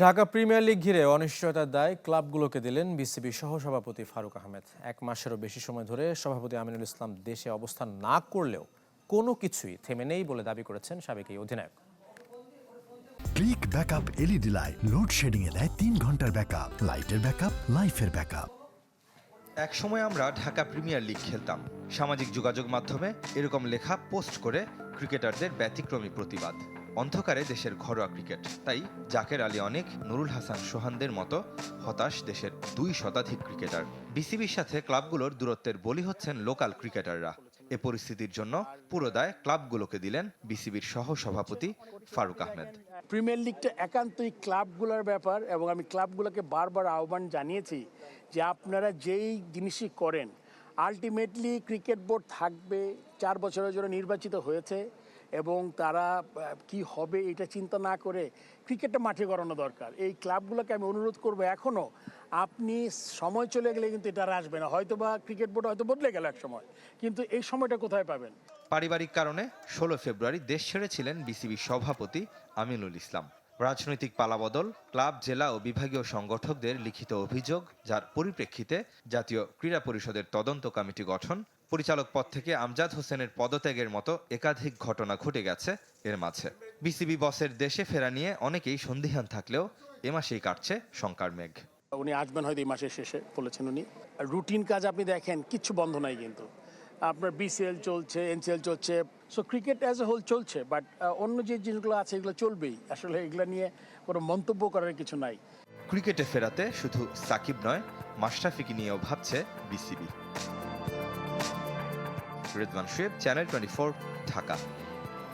Dhaka premier league ঘিরে অনিশ্চয়তার দায় ক্লাবগুলোকে দিলেন বিসিবি সহসভাপতি ফারুক আহমেদ। এক মাসেরও বেশি সময় ধরে সভাপতি আমিনুল ইসলাম দেশে অবস্থান না করলেও কোনো কিছুই থেমে নেই বলে দাবি করেছেন সাবেক এই অধিনায়ক। Click backup LED light load shedding এ দেয় 3 ঘন্টার ব্যাকআপ। লাইটের ব্যাকআপ, লাইফের ব্যাকআপ। এক সময় আমরা ঢাকা প্রিমিয়ার লিগ খেলতাম। সামাজিক যোগাযোগ মাধ্যমে এরকম লেখা পোস্ট করে ক্রিকেটারদের ব্যতিক্রমী প্রতিবাদ। অন্ধকারে দেশের ঘরোয়া ক্রিকেট। তাই জাকের আলী অনেক, নুরুল হাসান সোহানদের মতো হতাশ দেশের 2 শতাধিক ক্রিকেটার। বিসিবির সাথে ক্লাবগুলোর দূরত্বের বলি হচ্ছেন লোকাল ক্রিকেটাররা। এ পরিস্থিতির জন্য পুরো দায় ক্লাবগুলোকে দিলেন বিসিবির সহ সভাপতি ফারুক আহমেদ। প্রিমিয়ার লিগটা একান্তই ক্লাবগুলোর ব্যাপার এবং আমি ক্লাবগুলোকে বারবার আহ্বান জানিয়েছি যে আপনারা যেই জিনিসই করেন আলটিমেটলি ক্রিকেট বোর্ড থাকবে, 4 বছরের জন্য নির্বাচিত হয়েছে এবং তারা কি হবে এটা চিন্তা না করে ক্রিকেটটা মাঠে করানো দরকার। এই ক্লাবগুলোকে আমি অনুরোধ করবো, এখনও আপনি সময় চলে গেলে কিন্তু এটা আর আসবে না। হয়তো বা ক্রিকেট বোর্ড হয়তো বদলে গেল এক সময়, কিন্তু এই সময়টা কোথায় পাবেন? পারিবারিক কারণে 16 ফেব্রুয়ারি দেশ ছেড়েছিলেন বিসিবি সভাপতি আমিনুল ইসলাম। রাজনৈতিক পালাবদল, ক্লাব, জেলা ও বিভাগীয় সংগঠকদের লিখিত অভিযোগ, যার পরিপ্রেক্ষিতে জাতীয় ক্রীড়া পরিষদের তদন্ত কমিটি গঠন, পরিচালক পদ থেকে আমজাদ হোসেনের পদত্যাগের মতো একাধিক ঘটনা ঘটে গেছে এর মাঝে। বিসিবি বসের দেশে ফেরা নিয়ে অনেকেই সন্দিহান থাকলেও এ মাসেই কাটছে শঙ্কার মেঘ। উনি আসবেন হয়তো এই মাসের শেষে বলেছেন উনি। রুটিন কাজ আপনি দেখেন কিচ্ছু বন্ধ নাই, কিন্তু আপনার বিসিএল চলছে, এনসিএল চলছে, so cricket as a whole চলছে, বাট অন্য যে জিনিসগুলো আছে এগুলো চলবেই। আসলে এগুলো নিয়ে কোনো মন্তব্য করার কিছু নাই। ক্রিকেটে ফেরাতে শুধু সাকিব নয়, মাশরাফিকে নিয়েও ভাবছে বিসিবি। রিদওয়ান শোয়েব, চ্যানেল 24, ঢাকা।